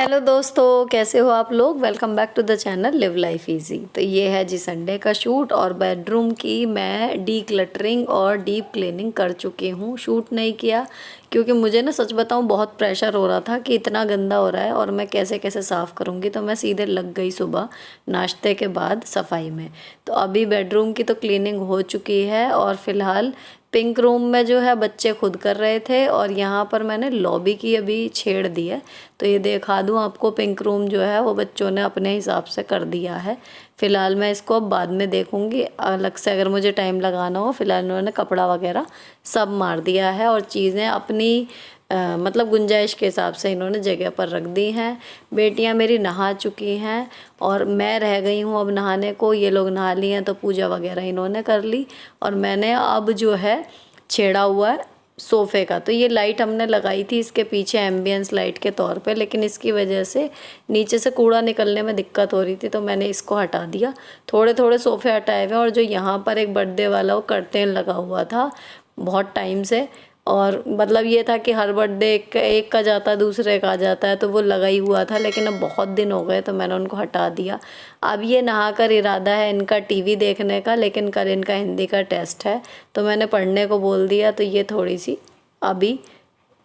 Hello दोस्तों, कैसे हो आप लोग। Welcome back to the channel live life easy. तो ये है जी संडे का शूट और बेडरूम की मैं डी क्लटरिंग और डीप क्लीनिंग कर चुकी हूँ। शूट नहीं किया क्योंकि मुझे ना सच बताऊँ बहुत प्रेशर हो रहा था कि इतना गंदा हो रहा है और मैं कैसे कैसे साफ़ करूँगी। तो मैं सीधे लग गई सुबह नाश्ते के बाद सफाई में। तो अभी बेडरूम की तो क्लीनिंग हो चुकी है और फ़िलहाल पिंक रूम में जो है बच्चे खुद कर रहे थे और यहाँ पर मैंने लॉबी की अभी छेड़ दी है। तो ये दिखा दूँ आपको, पिंक रूम जो है वो बच्चों ने अपने हिसाब से कर दिया है। फ़िलहाल मैं इसको अब बाद में देखूँगी अलग से अगर मुझे टाइम लगाना हो। फ़िलहाल उन्होंने कपड़ा वगैरह सब मार दिया है और चीज़ें अपनी मतलब गुंजाइश के हिसाब से इन्होंने जगह पर रख दी हैं। बेटियां मेरी नहा चुकी हैं और मैं रह गई हूँ अब नहाने को। ये लोग नहा ली हैं तो पूजा वगैरह इन्होंने कर ली और मैंने अब जो है छेड़ा हुआ है सोफ़े का। तो ये लाइट हमने लगाई थी इसके पीछे एम्बियंस लाइट के तौर पे, लेकिन इसकी वजह से नीचे से कूड़ा निकलने में दिक्कत हो रही थी तो मैंने इसको हटा दिया। थोड़े थोड़े सोफ़े हटाए हुए और जो यहाँ पर एक बर्थडे वाला वो कर्टेन लगा हुआ था बहुत टाइम से, और मतलब ये था कि हर बर्थडे एक का जाता है दूसरे का आ जाता है, तो वो लगा ही हुआ था। लेकिन अब बहुत दिन हो गए तो मैंने उनको हटा दिया। अब ये नहाकर इरादा है इनका टीवी देखने का, लेकिन कल इनका हिंदी का टेस्ट है तो मैंने पढ़ने को बोल दिया। तो ये थोड़ी सी अभी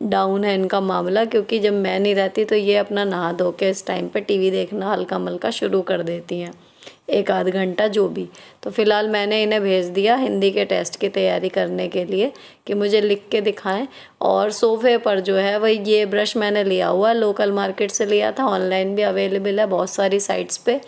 डाउन है इनका मामला, क्योंकि जब मैं नहीं रहती तो ये अपना नहा धो के इस टाइम पे टीवी देखना हल्का मल्का शुरू कर देती हैं, एक आध घंटा जो भी। तो फ़िलहाल मैंने इन्हें भेज दिया हिंदी के टेस्ट की तैयारी करने के लिए कि मुझे लिख के दिखाएं। और सोफ़े पर जो है वही ये ब्रश मैंने लिया हुआ, लोकल मार्केट से लिया था, ऑनलाइन भी अवेलेबल है बहुत सारी साइट्स पे।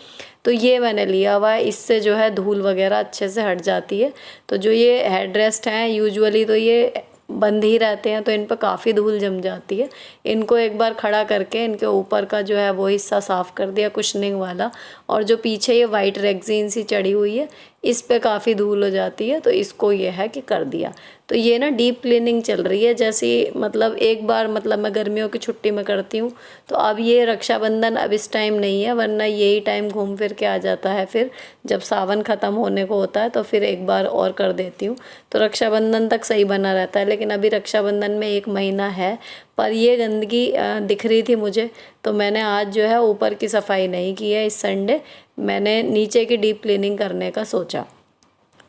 तो ये मैंने लिया हुआ है, इससे जो है धूल वगैरह अच्छे से हट जाती है। तो जो ये हेड रेस्ट हैं यूजुअली तो ये बंद ही रहते हैं तो इन पर काफ़ी धूल जम जाती है। इनको एक बार खड़ा करके इनके ऊपर का जो है वो हिस्सा साफ़ कर दिया कुशनिंग वाला, और जो पीछे ये वाइट रेक्सीन सी चढ़ी हुई है इस पे काफ़ी धूल हो जाती है तो इसको ये है कि कर दिया। तो ये ना डीप क्लीनिंग चल रही है जैसी, मतलब एक बार मतलब मैं गर्मियों की छुट्टी में करती हूँ। तो अब ये रक्षाबंधन अब इस टाइम नहीं है, वरना यही टाइम घूम फिर के आ जाता है। फिर जब सावन ख़त्म होने को होता है तो फिर एक बार और कर देती हूँ, तो रक्षाबंधन तक सही बना रहता है। लेकिन अभी रक्षाबंधन में 1 महीना है, पर ये गंदगी दिख रही थी मुझे तो मैंने आज जो है ऊपर की सफाई नहीं की है। इस संडे मैंने नीचे की डीप क्लीनिंग करने का सोचा।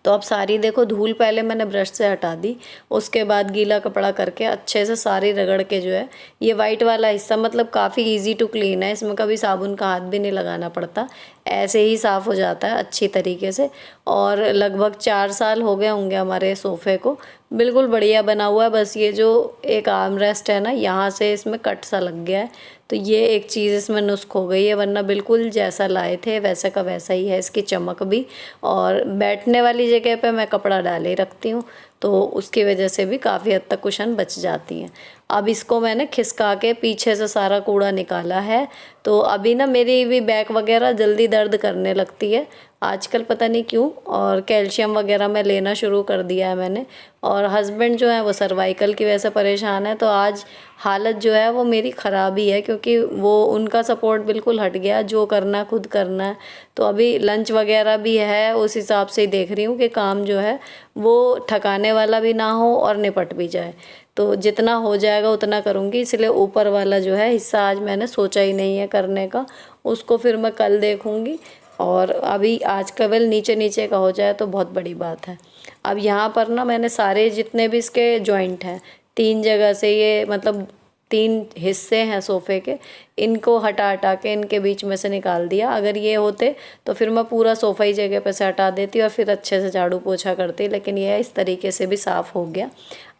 तो अब सारी देखो धूल पहले मैंने ब्रश से हटा दी, उसके बाद गीला कपड़ा करके अच्छे से सारी रगड़ के जो है ये वाइट वाला हिस्सा मतलब काफ़ी इजी टू क्लीन है, इसमें कभी साबुन का हाथ भी नहीं लगाना पड़ता, ऐसे ही साफ़ हो जाता है अच्छी तरीके से। और लगभग 4 साल हो गए होंगे हमारे सोफ़े को, बिल्कुल बढ़िया बना हुआ है। बस ये जो एक आर्म रेस्ट है ना यहाँ से इसमें कट सा लग गया है, तो ये एक चीज़ इसमें नुस्ख हो गई है, वरना बिल्कुल जैसा लाए थे वैसे का वैसा ही है। इसकी चमक भी, और बैठने वाली जगह पे मैं कपड़ा डाले रखती हूँ तो उसकी वजह से भी काफ़ी हद तक कुशन बच जाती हैं। अब इसको मैंने खिसका के पीछे से सारा कूड़ा निकाला है। तो अभी ना मेरी भी बैक वगैरह जल्दी दर्द करने लगती है आजकल, पता नहीं क्यों, और कैल्शियम वगैरह मैं लेना शुरू कर दिया है मैंने। और हस्बैंड जो है वो सर्वाइकल की वजह से परेशान है, तो आज हालत जो है वो मेरी ख़राब ही है क्योंकि वो उनका सपोर्ट बिल्कुल हट गया, जो करना है खुद करना है। तो अभी लंच वगैरह भी है, उस हिसाब से ही देख रही हूँ कि काम जो है वो ठकाने वाला भी ना हो और निपट भी जाए। तो जितना हो जाएगा उतना करूँगी, इसलिए ऊपर वाला जो है हिस्सा आज मैंने सोचा ही नहीं है करने का, उसको फिर मैं कल देखूँगी। और अभी आज केवल नीचे नीचे का हो जाए तो बहुत बड़ी बात है। अब यहाँ पर ना मैंने सारे जितने भी इसके जॉइंट हैं 3 जगह से, ये मतलब 3 हिस्से हैं सोफ़े के, इनको हटा हटा के इनके बीच में से निकाल दिया। अगर ये होते तो फिर मैं पूरा सोफ़ा ही जगह पे से हटा देती और फिर अच्छे से झाड़ू पोछा करती, लेकिन ये इस तरीके से भी साफ़ हो गया।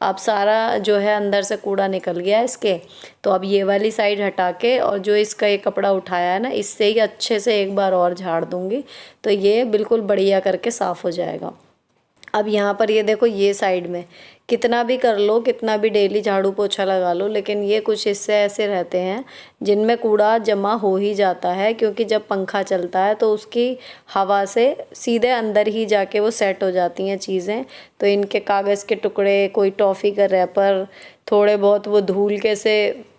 अब सारा जो है अंदर से कूड़ा निकल गया है इसके, तो अब ये वाली साइड हटा के और जो इसका ये कपड़ा उठाया है ना इससे ही अच्छे से एक बार और झाड़ दूँगी, तो ये बिल्कुल बढ़िया करके साफ़ हो जाएगा। अब यहाँ पर ये देखो, ये साइड में कितना भी कर लो, कितना भी डेली झाड़ू पोछा लगा लो, लेकिन ये कुछ हिस्से ऐसे रहते हैं जिनमें कूड़ा जमा हो ही जाता है, क्योंकि जब पंखा चलता है तो उसकी हवा से सीधे अंदर ही जाके वो सेट हो जाती हैं चीज़ें। तो इनके कागज़ के टुकड़े, कोई टॉफ़ी का रैपर, थोड़े बहुत वो धूल के से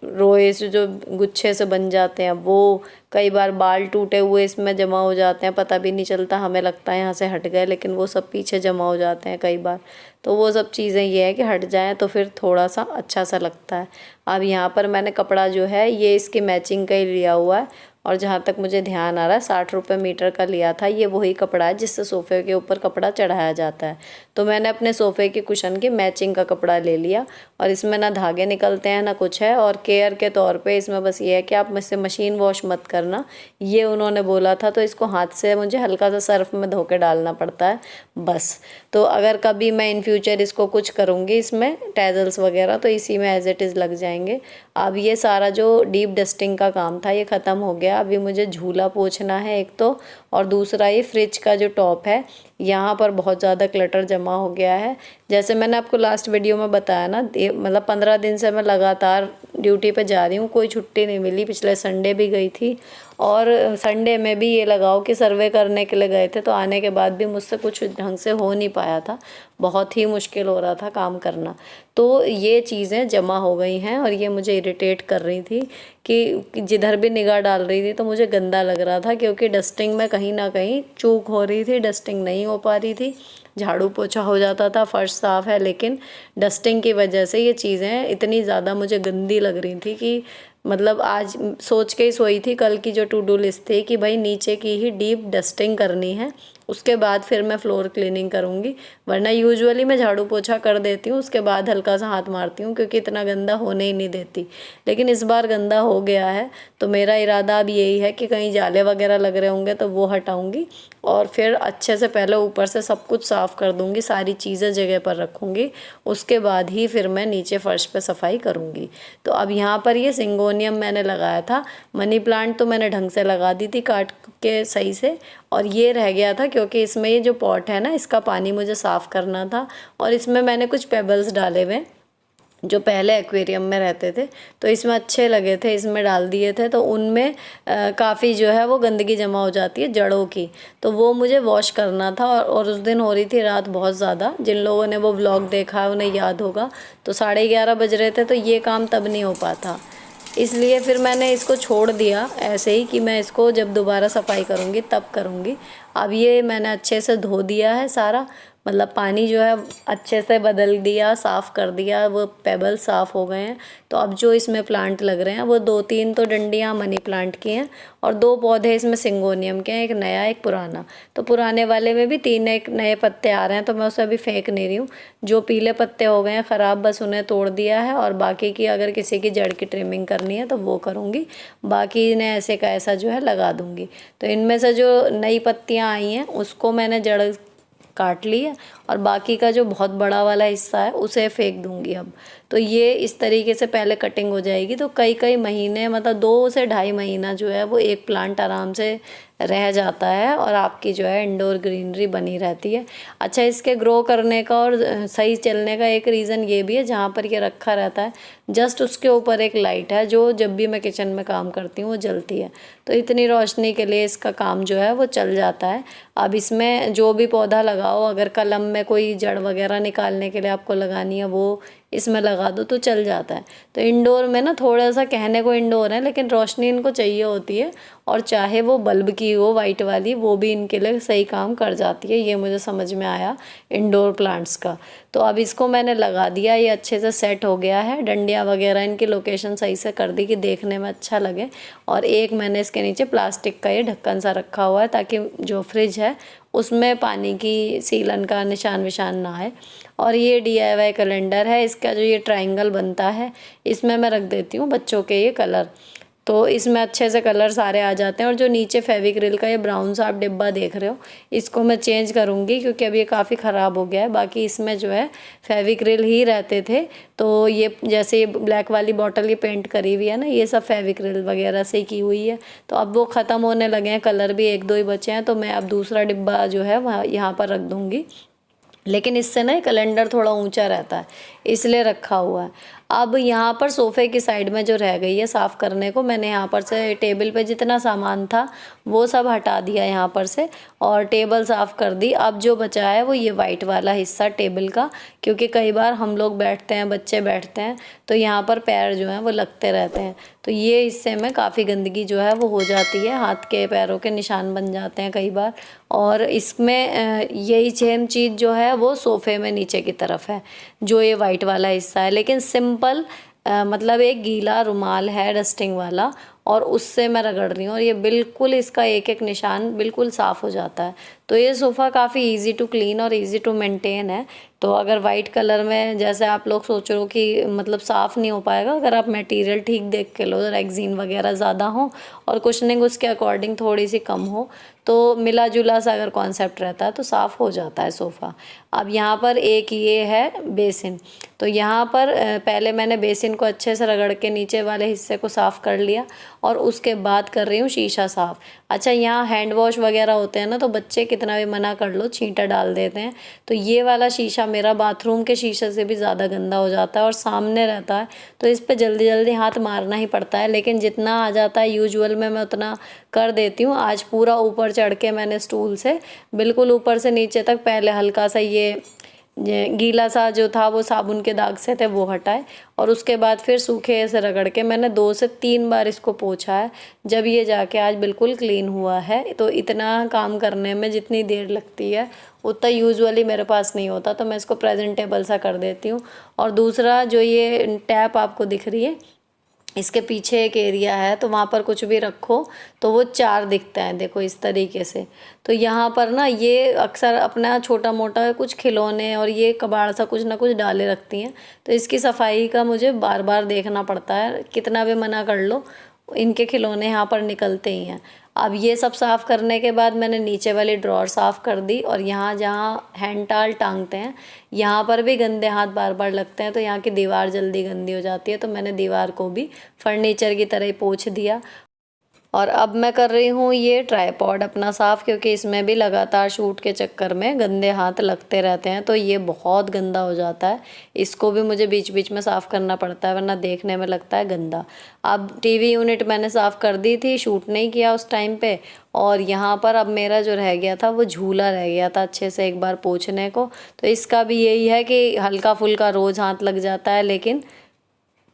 रोए से जो गुच्छे से बन जाते हैं, वो कई बार बाल टूटे हुए इसमें जमा हो जाते हैं, पता भी नहीं चलता, हमें लगता है यहाँ से हट गए, लेकिन वो सब पीछे जमा हो जाते हैं कई बार। तो वो सब चीज़ें ये है कि हट जाए तो फिर थोड़ा सा अच्छा सा लगता है। अब यहाँ पर मैंने कपड़ा जो है ये इसकी मैचिंग का ही लिया हुआ है, और जहाँ तक मुझे ध्यान आ रहा है 60 रुपये मीटर का लिया था। ये वही कपड़ा है जिससे सोफ़े के ऊपर कपड़ा चढ़ाया जाता है। तो मैंने अपने सोफ़े के कुशन की मैचिंग का कपड़ा ले लिया, और इसमें ना धागे निकलते हैं ना कुछ है, और केयर के तौर पे इसमें बस ये है कि आप मुझसे मशीन वॉश मत करना, ये उन्होंने बोला था। तो इसको हाथ से मुझे हल्का सा सर्फ में धो के डालना पड़ता है बस। तो अगर कभी मैं इन फ्यूचर इसको कुछ करूँगी इसमें टैजल्स वगैरह, तो इसी में एज इट इज़ लग जाएंगे। अब ये सारा जो डीप डस्टिंग का काम था ये ख़त्म हो गया। अभी मुझे झूला पोंछना है एक तो, और दूसरा ये फ्रिज का जो टॉप है यहाँ पर बहुत ज़्यादा क्लटर जमा हो गया है। जैसे मैंने आपको लास्ट वीडियो में बताया ना, मतलब 15 दिन से मैं लगातार ड्यूटी पे जा रही हूँ, कोई छुट्टी नहीं मिली। पिछले संडे भी गई थी, और संडे में भी ये लगाओ कि सर्वे करने के लिए गए थे, तो आने के बाद भी मुझसे कुछ ढंग से हो नहीं पाया था, बहुत ही मुश्किल हो रहा था काम करना। तो ये चीज़ें जमा हो गई हैं और ये मुझे इरिटेट कर रही थी कि जिधर भी निगाह डाल रही थी तो मुझे गंदा लग रहा था, क्योंकि डस्टिंग में कहीं ना कहीं चूक हो रही थी, डस्टिंग नहीं हो पा रही थी। झाड़ू पोछा हो जाता था, फर्श साफ़ है, लेकिन डस्टिंग की वजह से ये चीज़ें इतनी ज़्यादा मुझे गंदी लग रही थी कि मतलब आज सोच के ही सोई थी कल की जो टू डू लिस्ट थी कि भाई नीचे की ही डीप डस्टिंग करनी है, उसके बाद फिर मैं फ्लोर क्लीनिंग करूँगी। वरना यूजुअली मैं झाड़ू पोछा कर देती हूँ, उसके बाद हल्का सा हाथ मारती हूँ, क्योंकि इतना गंदा होने ही नहीं देती। लेकिन इस बार गंदा हो गया है, तो मेरा इरादा अब यही है कि कहीं जाले वगैरह लग रहे होंगे तो वो हटाऊँगी, और फिर अच्छे से पहले ऊपर से सब कुछ साफ़ कर दूँगी, सारी चीज़ें जगह पर रखूँगी, उसके बाद ही फिर मैं नीचे फ़र्श पे सफाई करूँगी। तो अब यहाँ पर ये सिंगोनियम मैंने लगाया था, मनी प्लांट तो मैंने ढंग से लगा दी थी काट के सही से, और ये रह गया था क्योंकि इसमें ये जो पॉट है ना इसका पानी मुझे साफ़ करना था, और इसमें मैंने कुछ पेबल्स डाले हुए जो पहले एक्वेरियम में रहते थे, तो इसमें अच्छे लगे थे, इसमें डाल दिए थे। तो उनमें काफ़ी जो है वो गंदगी जमा हो जाती है जड़ों की, तो वो मुझे वॉश करना था। और उस दिन हो रही थी रात बहुत ज़्यादा, जिन लोगों ने वो व्लॉग देखा है उन्हें याद होगा, तो 11:30 बज रहे थे, तो ये काम तब नहीं हो पाता। इसलिए फिर मैंने इसको छोड़ दिया ऐसे ही कि मैं इसको जब दोबारा सफाई करूँगी तब करूँगी। अब ये मैंने अच्छे से धो दिया है सारा, मतलब पानी जो है अच्छे से बदल दिया, साफ़ कर दिया, वो पेबल साफ़ हो गए हैं। तो अब जो इसमें प्लांट लग रहे हैं वो 2-3 तो डंडियाँ मनी प्लांट की हैं, और 2 पौधे इसमें सिंगोनियम के हैं, एक नया एक पुराना। तो पुराने वाले में भी 3 एक नए पत्ते आ रहे हैं, तो मैं उसे अभी फेंक नहीं रही हूँ। जो पीले पत्ते हो गए हैं ख़राब, बस उन्हें तोड़ दिया है, और बाकी की अगर किसी की जड़ की ट्रिमिंग करनी है तो वो करूँगी, बाकी इन्हें ऐसे का ऐसा जो है लगा दूँगी। तो इनमें से जो नई पत्तियाँ आई हैं उसको मैंने जड़ काट ली है, और बाकी का जो बहुत बड़ा वाला हिस्सा है उसे फेंक दूंगी अब। तो ये इस तरीके से पहले कटिंग हो जाएगी, तो कई कई महीने, मतलब 2 से ढाई महीना जो है वो एक प्लांट आराम से रह जाता है, और आपकी जो है इंडोर ग्रीनरी बनी रहती है। अच्छा, इसके ग्रो करने का और सही चलने का एक रीज़न ये भी है, जहाँ पर ये रखा रहता है जस्ट उसके ऊपर एक लाइट है जो जब भी मैं किचन में काम करती हूँ वो जलती है, तो इतनी रोशनी के लिए इसका काम जो है वो चल जाता है। अब इसमें जो भी पौधा लगाओ, अगर कलम में कोई जड़ वगैरह निकालने के लिए आपको लगानी है वो इसमें लगा दो तो चल जाता है। तो इंडोर में ना थोड़ा सा कहने को इंडोर है, लेकिन रोशनी इनको चाहिए होती है, और चाहे वो बल्ब की हो वाइट वाली, वो भी इनके लिए सही काम कर जाती है। ये मुझे समझ में आया इंडोर प्लांट्स का। तो अब इसको मैंने लगा दिया, ये अच्छे से सेट हो गया है, डंडियाँ वगैरह इनकी लोकेशन सही से कर दी कि देखने में अच्छा लगे। और एक मैंने इसके नीचे प्लास्टिक का ये ढक्कन सा रखा हुआ है, ताकि जो फ्रिज है उसमें पानी की सीलन का निशान विशान ना आए। और ये DIY कैलेंडर है, इसका जो ये ट्रायंगल बनता है इसमें मैं रख देती हूँ बच्चों के ये कलर, तो इसमें अच्छे से कलर सारे आ जाते हैं। और जो नीचे फेविक्रिल का ये ब्राउन सा आप डिब्बा देख रहे हो, इसको मैं चेंज करूँगी क्योंकि अब ये काफ़ी ख़राब हो गया है। बाकी इसमें जो है फेविक्रिल ही रहते थे, तो ये जैसे ये ब्लैक वाली बॉटल ये पेंट करी हुई है ना, ये सब फेविक्रिल वगैरह से की हुई है। तो अब वो ख़त्म होने लगे हैं, कलर भी 1-2 ही बचे हैं, तो मैं अब दूसरा डिब्बा जो है वहाँ यहाँ पर रख दूँगी। लेकिन इससे ना कैलेंडर थोड़ा ऊंचा रहता है, इसलिए रखा हुआ है। अब यहाँ पर सोफ़े की साइड में जो रह गई है साफ़ करने को, मैंने यहाँ पर से टेबल पे जितना सामान था वो सब हटा दिया यहाँ पर से और टेबल साफ़ कर दी। अब जो बचा है वो ये वाइट वाला हिस्सा टेबल का, क्योंकि कई बार हम लोग बैठते हैं, बच्चे बैठते हैं, तो यहाँ पर पैर जो हैं वो लगते रहते हैं। तो ये हिस्से में काफ़ी गंदगी जो है वो हो जाती है, हाथ के पैरों के निशान बन जाते हैं कई बार। और इसमें यही सेम चीज़ जो है वो सोफ़े में नीचे की तरफ है, जो ये वाइट वाला हिस्सा है। लेकिन सिंपल मतलब एक गीला रुमाल है डस्टिंग वाला, और उससे मैं रगड़ रही हूँ और ये बिल्कुल इसका एक एक निशान बिल्कुल साफ़ हो जाता है। तो ये सोफ़ा काफ़ी इजी टू क्लीन और इजी टू मेंटेन है। तो अगर वाइट कलर में, जैसे आप लोग सोच रहे हो कि मतलब साफ़ नहीं हो पाएगा, अगर आप मटेरियल ठीक देख के लो, रेक्सीन वगैरह ज़्यादा हो और कुशनिंग उसके अकॉर्डिंग थोड़ी सी कम हो, तो मिला जुला सा अगर कॉन्सेप्ट रहता है तो साफ़ हो जाता है सोफ़ा। अब यहाँ पर एक ये है बेसिन, तो यहाँ पर पहले मैंने बेसिन को अच्छे से रगड़ के नीचे वाले हिस्से को साफ़ कर लिया और उसके बाद कर रही हूँ शीशा साफ़। अच्छा, यहाँ हैंड वॉश वगैरह होते हैं ना, तो बच्चे कितना भी मना कर लो छींटा डाल देते हैं। तो ये वाला शीशा मेरा बाथरूम के शीशे से भी ज़्यादा गंदा हो जाता है और सामने रहता है, तो इस पे जल्दी जल्दी हाथ मारना ही पड़ता है। लेकिन जितना आ जाता है यूजुअल में मैं उतना कर देती हूँ। आज पूरा ऊपर चढ़ के मैंने स्टूल से बिल्कुल ऊपर से नीचे तक पहले हल्का सा ये गीला सा जो था वो साबुन के दाग से थे वो हटाए, और उसके बाद फिर सूखे से रगड़ के मैंने 2 से 3 बार इसको पोंछा है। जब ये जाके आज बिल्कुल क्लीन हुआ है। तो इतना काम करने में जितनी देर लगती है उतना यूजुअली मेरे पास नहीं होता, तो मैं इसको प्रेजेंटेबल सा कर देती हूँ। और दूसरा जो ये टैप आपको दिख रही है, इसके पीछे एक एरिया है, तो वहाँ पर कुछ भी रखो तो वो 4 दिखता है, देखो इस तरीके से। तो यहाँ पर ना ये अक्सर अपना छोटा मोटा कुछ खिलौने और ये कबाड़ सा कुछ ना कुछ डाले रखती हैं, तो इसकी सफाई का मुझे बार बार देखना पड़ता है, कितना भी मना कर लो इनके खिलौने यहाँ पर निकलते ही हैं। अब ये सब साफ़ करने के बाद मैंने नीचे वाली ड्रॉर साफ़ कर दी, और यहाँ जहाँ हैंड टाल टांगते हैं यहाँ पर भी गंदे हाथ बार बार लगते हैं, तो यहाँ की दीवार जल्दी गंदी हो जाती है, तो मैंने दीवार को भी फर्नीचर की तरह ही पोंछ दिया। और अब मैं कर रही हूँ ये ट्राईपॉड अपना साफ़, क्योंकि इसमें भी लगातार शूट के चक्कर में गंदे हाथ लगते रहते हैं, तो ये बहुत गंदा हो जाता है। इसको भी मुझे बीच बीच में साफ़ करना पड़ता है, वरना देखने में लगता है गंदा। अब टीवी यूनिट मैंने साफ़ कर दी थी, शूट नहीं किया उस टाइम पे। और यहाँ पर अब मेरा जो रह गया था वो झूला रह गया था अच्छे से एक बार पोंछने को। तो इसका भी यही है कि हल्का फुल्का रोज़ हाथ लग जाता है, लेकिन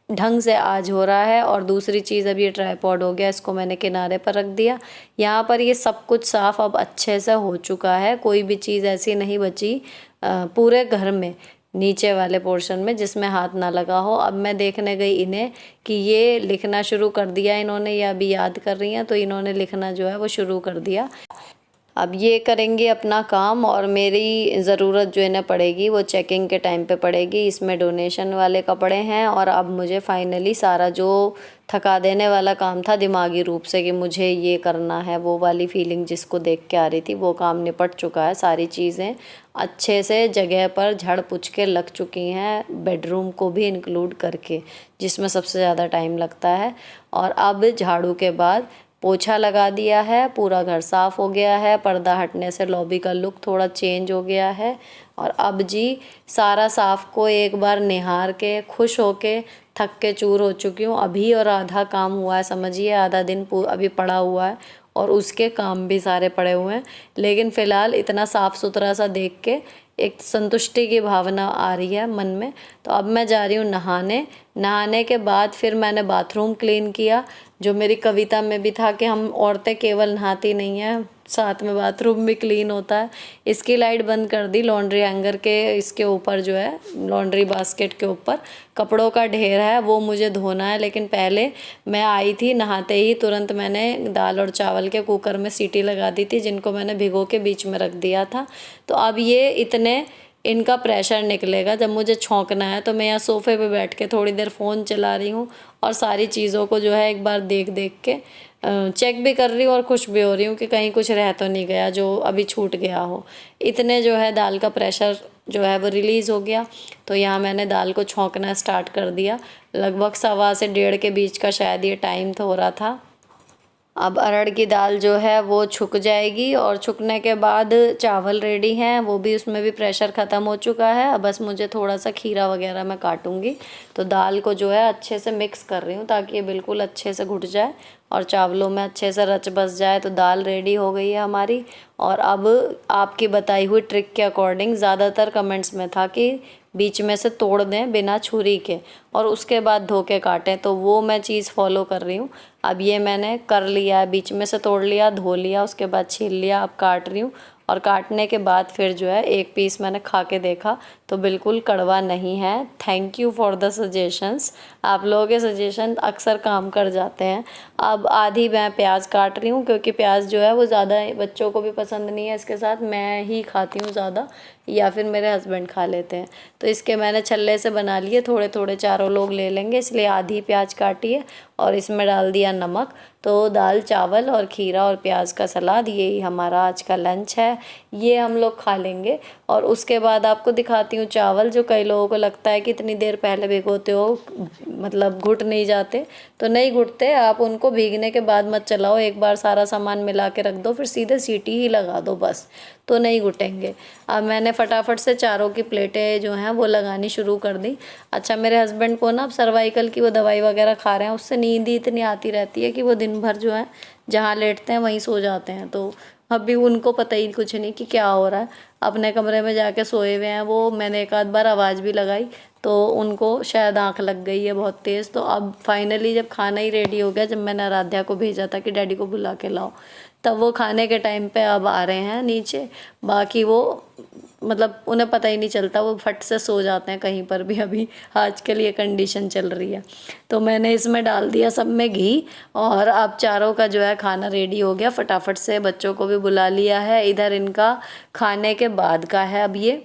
ढंग से आज हो रहा है। और दूसरी चीज़, अब ये ट्राईपॉड हो गया, इसको मैंने किनारे पर रख दिया। यहाँ पर ये सब कुछ साफ़ अब अच्छे से हो चुका है, कोई भी चीज़ ऐसी नहीं बची पूरे घर में नीचे वाले पोर्शन में जिसमें हाथ ना लगा हो। अब मैं देखने गई इन्हें कि ये लिखना शुरू कर दिया इन्होंने, या अभी याद कर रही हैं, तो इन्होंने लिखना जो है वो शुरू कर दिया। अब ये करेंगे अपना काम, और मेरी ज़रूरत जो इन्हें पड़ेगी वो चेकिंग के टाइम पे पड़ेगी। इसमें डोनेशन वाले कपड़े हैं, और अब मुझे फाइनली सारा जो थका देने वाला काम था दिमागी रूप से कि मुझे ये करना है, वो वाली फीलिंग जिसको देख के आ रही थी, वो काम निपट चुका है। सारी चीज़ें अच्छे से जगह पर झाड़ पुछ के लग चुकी हैं, बेडरूम को भी इंक्लूड करके, जिसमें सबसे ज़्यादा टाइम लगता है। और अब झाड़ू के बाद पोछा लगा दिया है, पूरा घर साफ़ हो गया है, पर्दा हटने से लॉबी का लुक थोड़ा चेंज हो गया है। और अब जी सारा साफ़ को एक बार निहार के खुश होके थक के चूर हो चुकी हूँ अभी, और आधा काम हुआ है, समझिए आधा दिन अभी पड़ा हुआ है, और उसके काम भी सारे पड़े हुए हैं। लेकिन फ़िलहाल इतना साफ़ सुथरा सा देख के एक संतुष्टि की भावना आ रही है मन में। तो अब मैं जा रही हूँ नहाने। नहाने के बाद फिर मैंने बाथरूम क्लीन किया, जो मेरी कविता में भी था कि हम औरतें केवल नहाती नहीं हैं, साथ में बाथरूम भी क्लीन होता है। इसकी लाइट बंद कर दी, लॉन्ड्री हैंगर के इसके ऊपर जो है लॉन्ड्री बास्केट के ऊपर कपड़ों का ढेर है, वो मुझे धोना है। लेकिन पहले मैं आई थी, नहाते ही तुरंत मैंने दाल और चावल के कुकर में सीटी लगा दी थी, जिनको मैंने भिगो के बीच में रख दिया था। तो अब ये इतने इनका प्रेशर निकलेगा जब मुझे छौंकना है, तो मैं यहाँ सोफ़े पे बैठ के थोड़ी देर फ़ोन चला रही हूँ, और सारी चीज़ों को जो है एक बार देख देख के चेक भी कर रही हूँ और खुश भी हो रही हूँ कि कहीं कुछ रह तो नहीं गया जो अभी छूट गया हो। इतने जो है दाल का प्रेशर जो है वो रिलीज़ हो गया। तो यहाँ मैंने दाल को छौंकना स्टार्ट कर दिया। लगभग 1:15 से 1:30 के बीच का शायद ये टाइम तो हो रहा था। अब अरहर की दाल जो है वो छुक जाएगी और छुकने के बाद चावल रेडी हैं, वो भी उसमें भी प्रेशर ख़त्म हो चुका है। अब बस मुझे थोड़ा सा खीरा वगैरह मैं काटूंगी। तो दाल को जो है अच्छे से मिक्स कर रही हूँ ताकि ये बिल्कुल अच्छे से घुट जाए और चावलों में अच्छे से रच बस जाए। तो दाल रेडी हो गई है हमारी। और अब आपकी बताई हुई ट्रिक के अकॉर्डिंग ज़्यादातर कमेंट्स में था कि बीच में से तोड़ दें बिना छुरी के और उसके बाद धो के काटें, तो वो मैं चीज़ फॉलो कर रही हूँ। अब ये मैंने कर लिया है, बीच में से तोड़ लिया, धो लिया, उसके बाद छील लिया, अब काट रही हूँ। और काटने के बाद फिर जो है एक पीस मैंने खा के देखा तो बिल्कुल कड़वा नहीं है। Thank you for the suggestions, आप लोगों के सजेशन अक्सर काम कर जाते हैं। अब आधी मैं प्याज काट रही हूँ क्योंकि प्याज जो है वो ज़्यादा बच्चों को भी पसंद नहीं है, इसके साथ मैं ही खाती हूँ ज़्यादा या फिर मेरे हस्बैंड खा लेते हैं। तो इसके मैंने छल्ले से बना लिए, थोड़े थोड़े चारों लोग ले लेंगे इसलिए आधी प्याज काटी है और इसमें डाल दिया नमक। तो दाल चावल और खीरा और प्याज का सलाद, यही हमारा आज का लंच है, ये हम लोग खा लेंगे। और उसके बाद आपको दिखाती हूँ चावल, जो कई लोगों को लगता है कि इतनी देर पहले भिगोते हो मतलब घुट नहीं जाते, तो नहीं घुटते। आप उनको भीगने के बाद मत चलाओ, एक बार सारा सामान मिला के रख दो, फिर सीधे सीटी ही लगा दो बस, तो नहीं घुटेंगे। अब मैंने फटाफट से चारों की प्लेटें जो हैं वो लगानी शुरू कर दी। अच्छा, मेरे हस्बैंड को ना अब सर्वाइकल की वो दवाई वगैरह खा रहे हैं, उससे नींद ही इतनी आती रहती है कि वो दिन भर जो है जहाँ लेटते हैं वहीं सो जाते हैं। तो अभी उनको पता ही कुछ नहीं कि क्या हो रहा है, अपने कमरे में जाके सोए हुए हैं वो। मैंने एक आध बार आवाज़ भी लगाई तो उनको शायद आंख लग गई है बहुत तेज़। तो अब फाइनली जब खाना ही रेडी हो गया, जब मैंने आराध्या को भेजा था कि डैडी को बुला के लाओ, तब वो खाने के टाइम पे अब आ रहे हैं नीचे। बाकी वो मतलब उन्हें पता ही नहीं चलता, वो फट से सो जाते हैं कहीं पर भी। अभी आजकल ये कंडीशन चल रही है। तो मैंने इसमें डाल दिया सब में घी और अब चारों का जो है खाना रेडी हो गया। फटाफट से बच्चों को भी बुला लिया है, इधर इनका खाने के बाद का है अब ये।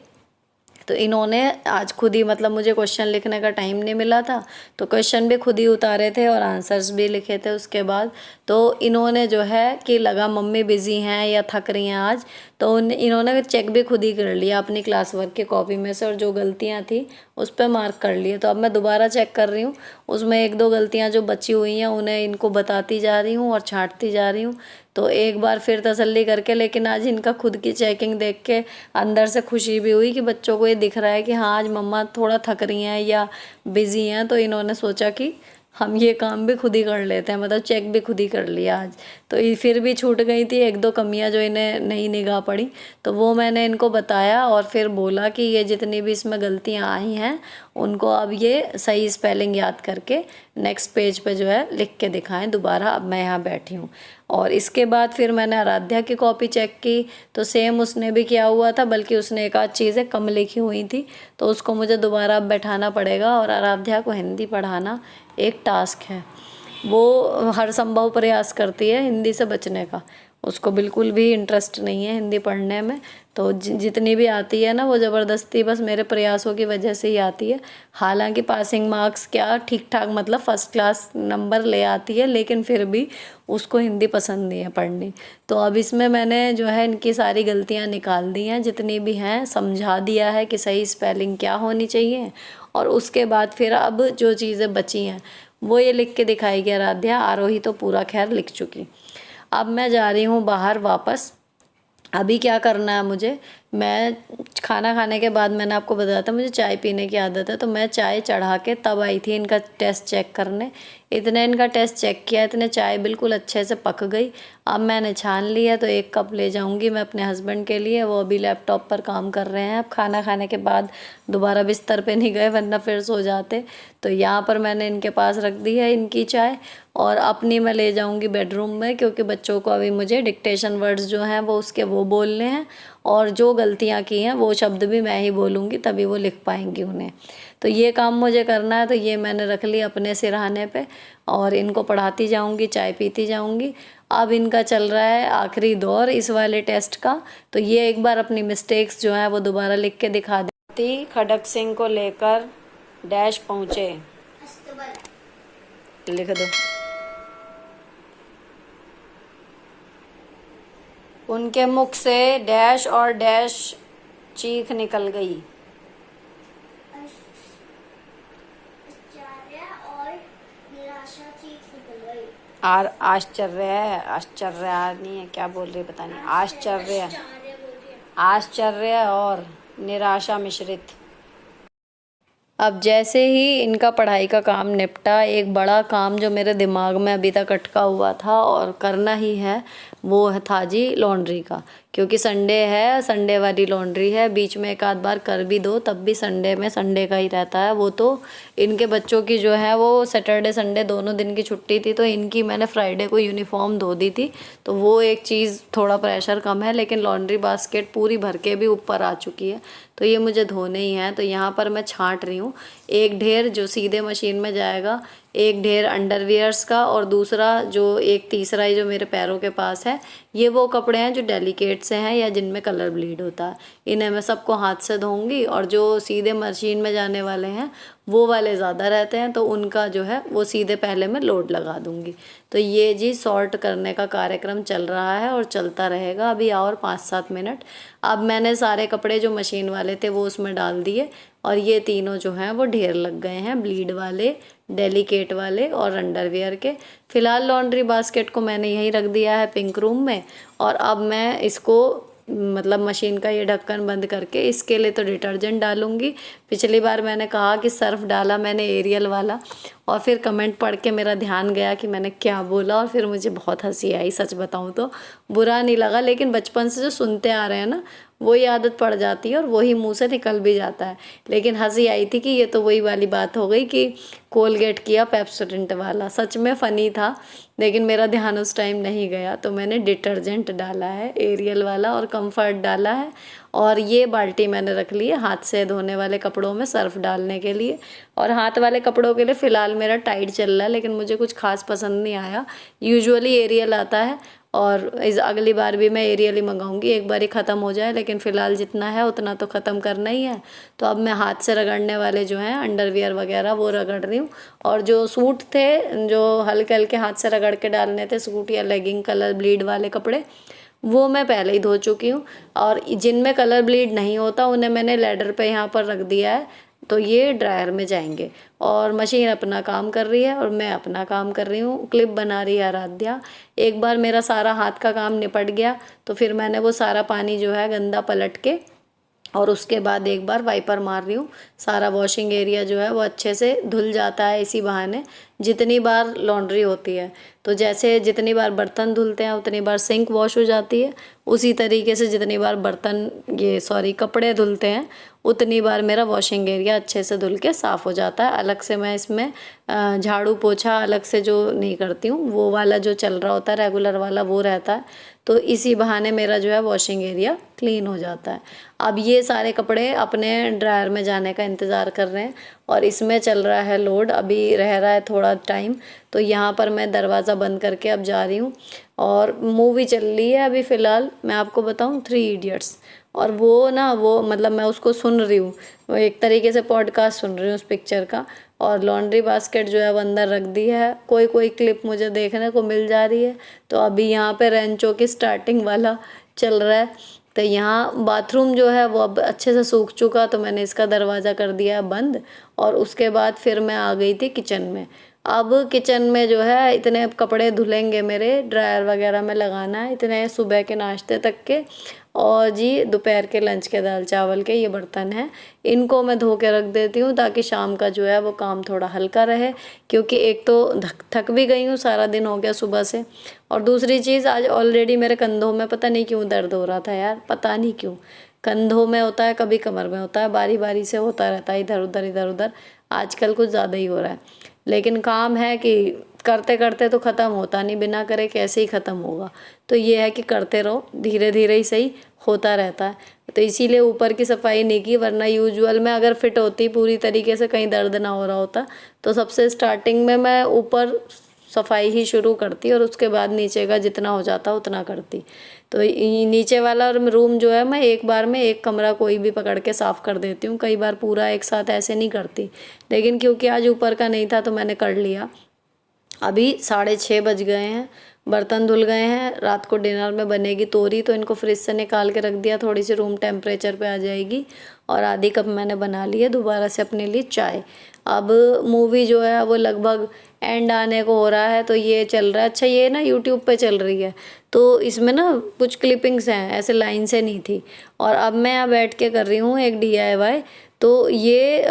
तो इन्होंने आज खुद ही मतलब मुझे क्वेश्चन लिखने का टाइम नहीं मिला था, तो क्वेश्चन भी खुद ही उतारे थे और आंसर्स भी लिखे थे उसके बाद। तो इन्होंने जो है कि लगा मम्मी बिज़ी हैं या थक रही हैं आज, तो इन्होंने चेक भी खुद ही कर लिया अपनी क्लास वर्क की कॉपी में से और जो गलतियां थी उस पर मार्क कर लिए। तो अब मैं दोबारा चेक कर रही हूँ, उसमें एक दो गलतियाँ जो बची हुई हैं उन्हें इनको बताती जा रही हूँ और छांटती जा रही हूँ। तो एक बार फिर तसल्ली करके, लेकिन आज इनका खुद की चेकिंग देख के अंदर से खुशी भी हुई कि बच्चों को ये दिख रहा है कि हाँ आज मम्मा थोड़ा थक रही हैं या बिज़ी हैं। तो इन्होंने सोचा कि हम ये काम भी खुद ही कर लेते हैं, मतलब चेक भी खुद ही कर लिया आज। तो ये फिर भी छूट गई थी एक दो कमियां जो इन्हें नहीं निगाह पड़ी, तो वो मैंने इनको बताया और फिर बोला कि ये जितनी भी इसमें गलतियां आई हैं उनको अब ये सही स्पेलिंग याद करके नेक्स्ट पेज पे जो है लिख के दिखाएं दोबारा। अब मैं यहाँ बैठी हूँ और इसके बाद फिर मैंने आराध्या की कॉपी चेक की, तो सेम उसने भी किया हुआ था, बल्कि उसने एक आध चीज़ें कम लिखी हुई थी, तो उसको मुझे दोबारा अब बैठाना पड़ेगा। और आराध्या को हिंदी पढ़ाना एक टास्क है, वो हर संभव प्रयास करती है हिंदी से बचने का, उसको बिल्कुल भी इंटरेस्ट नहीं है हिंदी पढ़ने में। तो जितनी भी आती है ना वो ज़बरदस्ती बस मेरे प्रयासों की वजह से ही आती है। हालांकि पासिंग मार्क्स क्या ठीक ठाक मतलब फर्स्ट क्लास नंबर ले आती है, लेकिन फिर भी उसको हिंदी पसंद नहीं है पढ़नी। तो अब इसमें मैंने जो है इनकी सारी गलतियाँ निकाल दी हैं, जितनी भी हैं समझा दिया है कि सही स्पेलिंग क्या होनी चाहिए। और उसके बाद फिर अब जो चीज़ें बची हैं वो ये लिख के दिखाएगी आराध्या। आरोही तो पूरा खैर लिख चुकी। अब मैं जा रही हूँ बाहर वापस। अभी क्या करना है मुझे, मैं खाना खाने के बाद मैंने आपको बताया था मुझे चाय पीने की आदत है, तो मैं चाय चढ़ा के तब आई थी इनका टेस्ट चेक करने। इतने इनका टेस्ट चेक किया, इतने चाय बिल्कुल अच्छे से पक गई। अब मैंने छान लिया तो एक कप ले जाऊंगी मैं अपने हस्बैंड के लिए, वो अभी लैपटॉप पर काम कर रहे हैं। अब खाना खाने के बाद दोबारा बिस्तर पे नहीं गए वरना फिर सो जाते। तो यहाँ पर मैंने इनके पास रख दी है इनकी चाय और अपनी मैं ले जाऊंगी बेडरूम में, क्योंकि बच्चों को अभी मुझे डिक्टेशन वर्ड्स जो हैं वो उसके वो बोलने हैं और जो गलतियाँ की हैं वो शब्द भी मैं ही बोलूँगी, तभी वो लिख पाएंगी उन्हें। तो ये काम मुझे करना है, तो ये मैंने रख ली अपने सिरहाने पे और इनको पढ़ाती जाऊँगी, चाय पीती जाऊँगी। अब इनका चल रहा है आखिरी दौर इस वाले टेस्ट का, तो ये एक बार अपनी मिस्टेक्स जो हैं वो दोबारा लिख के दिखा देती। खड़क सिंह को लेकर डैश पहुँचे, लिख दो। उनके मुख से डैश और डैश चीख निकल गई। आश्चर्य और निराशा चीख निकल गई। और आश्चर्य नहीं है, क्या बोल रही है पता नहीं, आश्चर्य और निराशा मिश्रित। अब जैसे ही इनका पढ़ाई का काम निपटा, एक बड़ा काम जो मेरे दिमाग में अभी तक अटका हुआ था और करना ही है, वो था जी लॉन्ड्री का। क्योंकि संडे है, संडे वाली लॉन्ड्री है, बीच में एक आध बार कर भी दो तब भी संडे में संडे का ही रहता है। वो तो इनके बच्चों की जो है वो सैटरडे संडे दोनों दिन की छुट्टी थी, तो इनकी मैंने फ्राइडे को यूनिफॉर्म धो दी थी, तो वो एक चीज़ थोड़ा प्रेशर कम है। लेकिन लॉन्ड्री बास्केट पूरी भर के भी ऊपर आ चुकी है, तो ये मुझे धोने ही हैं। तो यहाँ पर मैं छांट रही हूँ, एक ढेर जो सीधे मशीन में जाएगा, एक ढेर अंडरवियर्स का, और दूसरा जो एक तीसरा ही जो मेरे पैरों के पास है, ये वो कपड़े हैं जो डेलिकेट से हैं या जिनमें कलर ब्लीड होता है। इन्हें मैं सबको हाथ से धोऊंगी, और जो सीधे मशीन में जाने वाले हैं वो वाले ज़्यादा रहते हैं, तो उनका जो है वो सीधे पहले मैं लोड लगा दूंगी। तो ये जी सॉर्ट करने का कार्यक्रम चल रहा है और चलता रहेगा अभी और 5-7 मिनट। अब मैंने सारे कपड़े जो मशीन वाले थे वो उसमें डाल दिए, और ये तीनों जो हैं वो ढेर लग गए हैं, ब्लीड वाले, डेलिकेट वाले और अंडरवियर के। फ़िलहाल लॉन्ड्री बास्केट को मैंने यहीं रख दिया है पिंक रूम में, और अब मैं इसको मतलब मशीन का ये ढक्कन बंद करके इसके लिए तो डिटर्जेंट डालूंगी। पिछली बार मैंने कहा कि सर्फ डाला मैंने एरियल वाला, और फिर कमेंट पढ़ के मेरा ध्यान गया कि मैंने क्या बोला, और फिर मुझे बहुत हंसी आई। सच बताऊं तो बुरा नहीं लगा, लेकिन बचपन से जो सुनते आ रहे हैं ना, वही आदत पड़ जाती है और वही मुंह से निकल भी जाता है। लेकिन हंसी आई थी कि ये तो वही वाली बात हो गई कि कोलगेट किया पेप्सोडेंट वाला। सच में फ़नी था, लेकिन मेरा ध्यान उस टाइम नहीं गया, तो मैंने डिटर्जेंट डाला है एरियल वाला और कंफर्ट डाला है। और ये बाल्टी मैंने रख ली है हाथ से धोने वाले कपड़ों में सर्फ डालने के लिए। और हाथ वाले कपड़ों के लिए फ़िलहाल मेरा टाइड चल रहा है, लेकिन मुझे कुछ खास पसंद नहीं आया। यूजुअली एरियल आता है, और इस अगली बार भी मैं एरियल ही मंगाऊंगी, एक बार ही ख़त्म हो जाए। लेकिन फ़िलहाल जितना है उतना तो ख़त्म करना ही है। तो अब मैं हाथ से रगड़ने वाले जो हैं अंडरवियर वगैरह वो रगड़ रही हूँ। और जो सूट थे, जो हल्के हल्के हाथ से रगड़ के डालने थे, सूट या लेगिंग कलर ब्लीड वाले कपड़े, वो मैं पहले ही धो चुकी हूँ। और जिनमें कलर ब्लीड नहीं होता उन्हें मैंने लैडर पे यहाँ पर रख दिया है, तो ये ड्रायर में जाएंगे। और मशीन अपना काम कर रही है और मैं अपना काम कर रही हूँ। क्लिप बना रही है आराध्या। एक बार मेरा सारा हाथ का काम निपट गया, तो फिर मैंने वो सारा पानी जो है गंदा पलट के, और उसके बाद एक बार वाइपर मार रही हूँ। सारा वॉशिंग एरिया जो है वो अच्छे से धुल जाता है इसी बहाने, जितनी बार लॉन्ड्री होती है। तो जैसे जितनी बार बर्तन धुलते हैं उतनी बार सिंक वॉश हो जाती है, उसी तरीके से जितनी बार कपड़े धुलते हैं उतनी बार मेरा वॉशिंग एरिया अच्छे से धुल के साफ़ हो जाता है। अलग से मैं इसमें झाड़ू पोछा अलग से जो नहीं करती हूँ, वो वाला जो चल रहा होता है रेगुलर वाला वो रहता है। तो इसी बहाने मेरा जो है वॉशिंग एरिया क्लीन हो जाता है। अब ये सारे कपड़े अपने ड्रायर में जाने का इंतज़ार कर रहे हैं, और इसमें चल रहा है लोड, अभी रह रहा है थोड़ा टाइम। तो यहाँ पर मैं दरवाज़ा बंद करके अब जा रही हूँ। और मूवी चल रही है अभी फ़िलहाल, मैं आपको बताऊँ, 3 इडियट्स। और वो ना वो मतलब मैं उसको सुन रही हूँ, वो एक तरीके से पॉडकास्ट सुन रही हूँ उस पिक्चर का। और लॉन्ड्री बास्केट जो है वो अंदर रख दी है, कोई कोई क्लिप मुझे देखने को मिल जा रही है। तो अभी यहाँ पे रेंचो की स्टार्टिंग वाला चल रहा है। तो यहाँ बाथरूम जो है वो अब अच्छे से सूख चुका, तो मैंने इसका दरवाज़ा कर दिया है बंद। और उसके बाद फिर मैं आ गई थी किचन में। अब किचन में जो है इतने कपड़े धुलेंगे मेरे, ड्रायर वगैरह में लगाना है, इतने सुबह के नाश्ते तक के, और जी दोपहर के लंच के दाल चावल के ये बर्तन हैं। इनको मैं धो के रख देती हूँ ताकि शाम का जो है वो काम थोड़ा हल्का रहे। क्योंकि एक तो थक भी गई हूँ, सारा दिन हो गया सुबह से, और दूसरी चीज़ आज ऑलरेडी मेरे कंधों में पता नहीं क्यों दर्द हो रहा था यार, पता नहीं क्यों। कंधों में होता है, कभी कमर में होता है, बारी बारी से होता रहता है, इधर उधर इधर उधर। आजकल कुछ ज़्यादा ही हो रहा है, लेकिन काम है कि करते करते तो ख़त्म होता नहीं, बिना करे कैसे ही ख़त्म होगा। तो ये है कि करते रहो, धीरे धीरे ही सही होता रहता है। तो इसीलिए ऊपर की सफाई नहीं की, वरना यूजुअल में अगर फिट होती पूरी तरीके से, कहीं दर्द ना हो रहा होता, तो सबसे स्टार्टिंग में मैं ऊपर सफाई ही शुरू करती और उसके बाद नीचे का जितना हो जाता उतना करती। तो नीचे वाला रूम जो है मैं एक बार में एक कमरा कोई भी पकड़ के साफ़ कर देती हूँ, कई बार पूरा एक साथ ऐसे नहीं करती। लेकिन क्योंकि आज ऊपर का नहीं था तो मैंने कर लिया। अभी 6:30 बज गए हैं, बर्तन धुल गए हैं। रात को डिनर में बनेगी तोरी, तो इनको फ्रिज से निकाल के रख दिया, थोड़ी सी रूम टेम्परेचर पे आ जाएगी। और आधी कप मैंने बना ली है दोबारा से अपने लिए चाय। अब मूवी जो है वो लगभग एंड आने को हो रहा है, तो ये चल रहा है। अच्छा, ये ना यूट्यूब पे चल रही है, तो इसमें ना कुछ क्लिपिंग्स हैं, ऐसे लाइन से नहीं थी। और अब मैं यहाँ बैठ के कर रही हूँ एक DIY। तो ये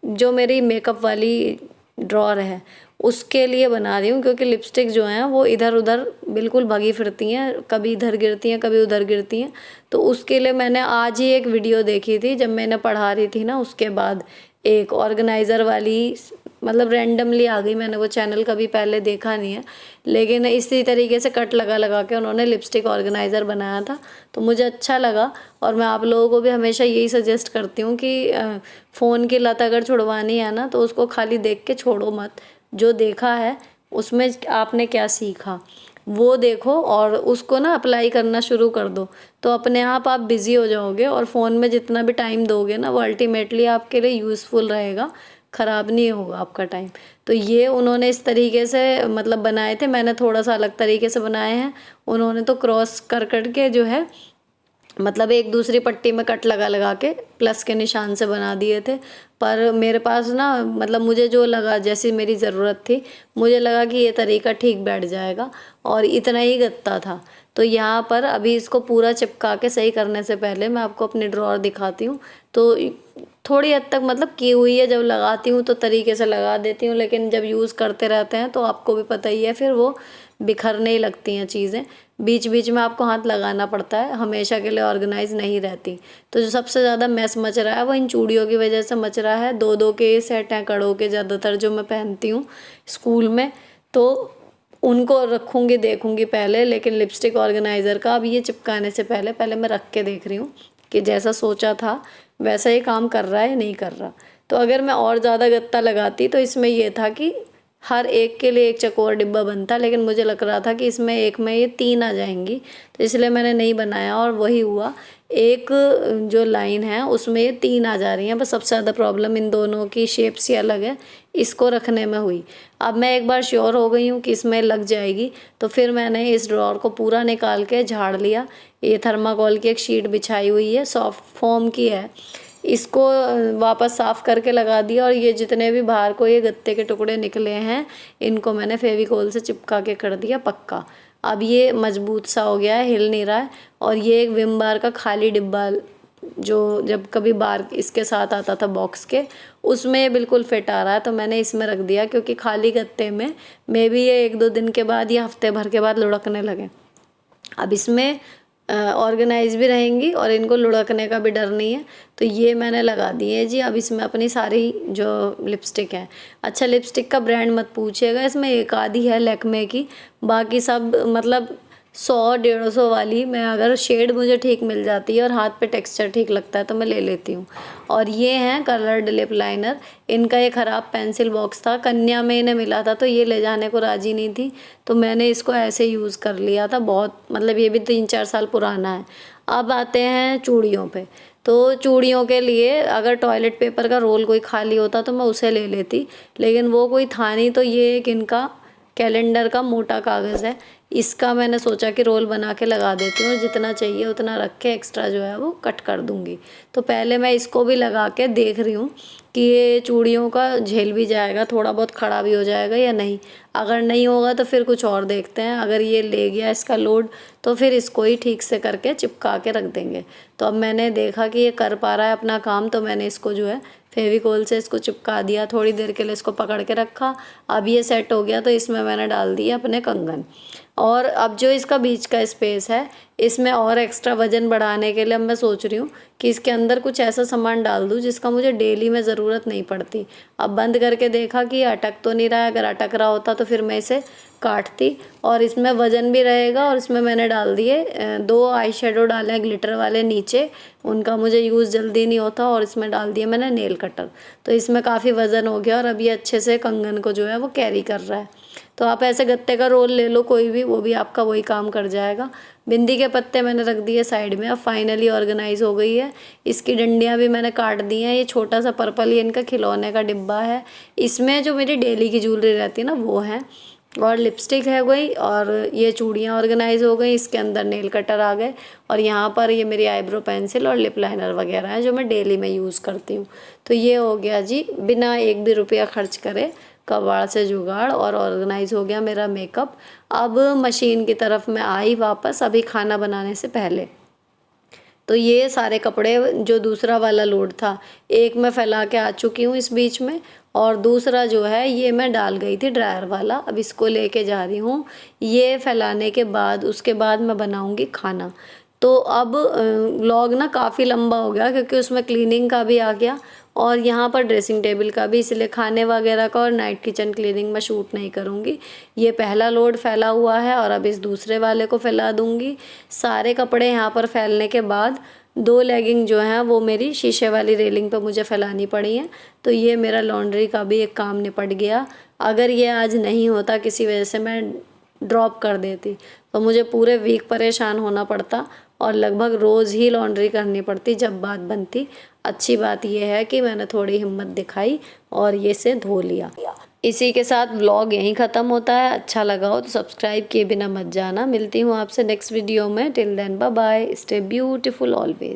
जो मेरी मेकअप वाली ड्रॉअर है उसके लिए बना रही हूँ, क्योंकि लिपस्टिक जो हैं वो इधर उधर बिल्कुल भगी फिरती हैं, कभी इधर गिरती हैं कभी उधर गिरती हैं। तो उसके लिए मैंने आज ही एक वीडियो देखी थी, जब मैंने पढ़ा रही थी ना, उसके बाद एक ऑर्गेनाइज़र वाली, मतलब रैंडमली आ गई। मैंने वो चैनल कभी पहले देखा नहीं है, लेकिन इसी तरीके से कट लगा लगा के उन्होंने लिपस्टिक ऑर्गेनाइज़र बनाया था, तो मुझे अच्छा लगा। और मैं आप लोगों को भी हमेशा यही सजेस्ट करती हूँ कि फ़ोन की लत अगर छुड़वानी है ना, तो उसको खाली देख के छोड़ो मत। जो देखा है उसमें आपने क्या सीखा वो देखो, और उसको ना अप्लाई करना शुरू कर दो, तो अपने आप बिज़ी हो जाओगे। और फ़ोन में जितना भी टाइम दोगे ना, वो अल्टीमेटली आपके लिए यूज़फुल रहेगा, ख़राब नहीं होगा आपका टाइम। तो ये उन्होंने इस तरीके से मतलब बनाए थे, मैंने थोड़ा सा अलग तरीके से बनाए हैं। उन्होंने तो क्रॉस कर कर के जो है, मतलब एक दूसरी पट्टी में कट लगा लगा के प्लस के निशान से बना दिए थे। पर मेरे पास ना, मतलब मुझे जो लगा, जैसी मेरी ज़रूरत थी, मुझे लगा कि ये तरीका ठीक बैठ जाएगा, और इतना ही गत्ता था। तो यहाँ पर अभी इसको पूरा चिपका के सही करने से पहले मैं आपको अपनी ड्रॉअर दिखाती हूँ। तो थोड़ी हद तक मतलब की हुई है, जब लगाती हूँ तो तरीके से लगा देती हूँ, लेकिन जब यूज़ करते रहते हैं तो आपको भी पता ही है, फिर वो बिखरने ही लगती हैं चीज़ें। बीच बीच में आपको हाथ लगाना पड़ता है, हमेशा के लिए ऑर्गेनाइज नहीं रहती। तो जो सबसे ज़्यादा मैस मच रहा है वो इन चूड़ियों की वजह से मच रहा है। दो दो के सेट हैं कड़ों के, ज़्यादातर जो मैं पहनती हूँ स्कूल में, तो उनको रखूँगी देखूँगी पहले। लेकिन लिपस्टिक ऑर्गेनाइज़र का अब ये चिपकाने से पहले पहले मैं रख के देख रही हूँ कि जैसा सोचा था वैसा ही काम कर रहा है या नहीं कर रहा। तो अगर मैं और ज़्यादा गत्ता लगाती तो इसमें ये था कि हर एक के लिए एक चकोर डिब्बा बनता, लेकिन मुझे लग रहा था कि इसमें एक में ये 3 आ जाएंगी, तो इसलिए मैंने नहीं बनाया, और वही हुआ। एक जो लाइन है उसमें ये 3 आ जा रही हैं, बस सबसे ज़्यादा प्रॉब्लम इन दोनों की शेप्स ही अलग है, इसको रखने में हुई। अब मैं एक बार श्योर हो गई हूँ कि इसमें लग जाएगी, तो फिर मैंने इस ड्रॉअर को पूरा निकाल के झाड़ लिया। ये थर्माकोल की एक शीट बिछाई हुई है, सॉफ्ट फोम की है, इसको वापस साफ़ करके लगा दिया। और ये जितने भी बाहर को ये गत्ते के टुकड़े निकले हैं, इनको मैंने फेविकोल से चिपका के कर दिया पक्का। अब ये मजबूत सा हो गया है, हिल नहीं रहा है। और ये एक विम बार का खाली डिब्बा, जो जब कभी बार इसके साथ आता था बॉक्स के, उसमें ये बिल्कुल फिट आ रहा है, तो मैंने इसमें रख दिया, क्योंकि खाली गत्ते में मे बी ये 1-2 दिन के बाद या हफ्ते भर के बाद लुढ़कने लगे। अब इसमें ऑर्गेनाइज भी रहेंगी और इनको लुढ़कने का भी डर नहीं है। तो ये मैंने लगा दी है जी। अब इसमें अपनी सारी जो लिपस्टिक है, अच्छा लिपस्टिक का ब्रांड मत पूछिएगा, इसमें एक आधी है लैक्मे की, बाकी सब मतलब 100-150 वाली। मैं अगर शेड मुझे ठीक मिल जाती है और हाथ पे टेक्सचर ठीक लगता है तो मैं ले लेती हूँ। और ये हैं कलर्ड लिप लाइनर। इनका एक ख़राब पेंसिल बॉक्स था, कन्या में इन्हें मिला था, तो ये ले जाने को राज़ी नहीं थी, तो मैंने इसको ऐसे यूज़ कर लिया था। बहुत मतलब ये भी 3-4 साल पुराना है। अब आते हैं चूड़ियों पे। तो चूड़ियों के लिए अगर टॉयलेट पेपर का रोल कोई खाली होता तो मैं उसे ले लेती, लेकिन वो कोई था नहीं। तो ये एक इनका कैलेंडर का मोटा कागज़ है, इसका मैंने सोचा कि रोल बना के लगा देती हूँ, जितना चाहिए उतना रख के एक्स्ट्रा जो है वो कट कर दूँगी। तो पहले मैं इसको भी लगा के देख रही हूँ कि ये चूड़ियों का झेल भी जाएगा, थोड़ा बहुत खड़ा भी हो जाएगा या नहीं। अगर नहीं होगा तो फिर कुछ और देखते हैं। अगर ये ले गया इसका लोड तो फिर इसको ही ठीक से करके चिपका के रख देंगे। तो अब मैंने देखा कि ये कर पा रहा है अपना काम, तो मैंने इसको जो है फेविकोल से इसको चिपका दिया, थोड़ी देर के लिए इसको पकड़ के रखा। अब ये सेट हो गया तो इसमें मैंने डाल दिए अपने कंगन। और अब जो इसका बीच का स्पेस है, इसमें और एक्स्ट्रा वज़न बढ़ाने के लिए अब मैं सोच रही हूँ कि इसके अंदर कुछ ऐसा सामान डाल दूँ जिसका मुझे डेली में ज़रूरत नहीं पड़ती। अब बंद करके देखा कि अटक तो नहीं रहा है, अगर अटक रहा होता तो फिर मैं इसे काटती, और इसमें वज़न भी रहेगा। और इसमें मैंने डाल दिए 2 आई शेडो डाले हैं ग्लिटर वाले नीचे, उनका मुझे यूज़ जल्दी नहीं होता। और इसमें डाल दिया मैंने नेल कटर, तो इसमें काफ़ी वज़न हो गया और अब ये अच्छे से कंगन को जो है वो कैरी कर रहा है। तो आप ऐसे गत्ते का रोल ले लो कोई भी, वो भी आपका वही काम कर जाएगा। बिंदी के पत्ते मैंने रख दिए साइड में, अब फाइनली ऑर्गेनाइज हो गई है। इसकी डंडियाँ भी मैंने काट दी हैं। ये छोटा सा पर्पल ही इनका खिलौने का डिब्बा है, इसमें जो मेरी डेली की ज्वेलरी रहती है ना वो है। और लिपस्टिक है गई, और ये चूड़ियाँ ऑर्गेनाइज हो गई, इसके अंदर नेल कटर आ गए, और यहाँ पर ये मेरी आईब्रो पेंसिल और लिप लाइनर वगैरह है जो मैं डेली में यूज़ करती हूँ। तो ये हो गया जी बिना एक भी रुपया खर्च करे कबाड़ से जुगाड़, और ऑर्गेनाइज हो गया मेरा मेकअप। अब मशीन की तरफ मैं आई वापस, अभी खाना बनाने से पहले। तो ये सारे कपड़े जो दूसरा वाला लोड था, एक मैं फैला के आ चुकी हूँ इस बीच में, और दूसरा जो है ये मैं डाल गई थी ड्रायर वाला, अब इसको लेके जा रही हूँ। ये फैलाने के बाद उसके बाद मैं बनाऊँगी खाना। तो अब व्लॉग ना काफ़ी लंबा हो गया क्योंकि उसमें क्लीनिंग का भी आ गया और यहाँ पर ड्रेसिंग टेबल का भी, इसलिए खाने वगैरह का और नाइट किचन क्लीनिंग मैं शूट नहीं करूँगी। ये पहला लोड फैला हुआ है और अब इस दूसरे वाले को फैला दूँगी। सारे कपड़े यहाँ पर फैलने के बाद 2 लेगिंग जो हैं वो मेरी शीशे वाली रेलिंग पे मुझे फैलानी पड़ी हैं। तो ये मेरा लॉन्ड्री का भी एक काम निपट गया। अगर ये आज नहीं होता, किसी वजह से मैं ड्रॉप कर देती, तो मुझे पूरे वीक परेशान होना पड़ता और लगभग रोज़ ही लॉन्ड्री करनी पड़ती जब बात बनती। अच्छी बात यह है कि मैंने थोड़ी हिम्मत दिखाई और ये से धो लिया। इसी के साथ व्लॉग यहीं ख़त्म होता है। अच्छा लगा हो तो सब्सक्राइब किए बिना मत जाना। मिलती हूँ आपसे नेक्स्ट वीडियो में। Till then bye bye, stay beautiful always.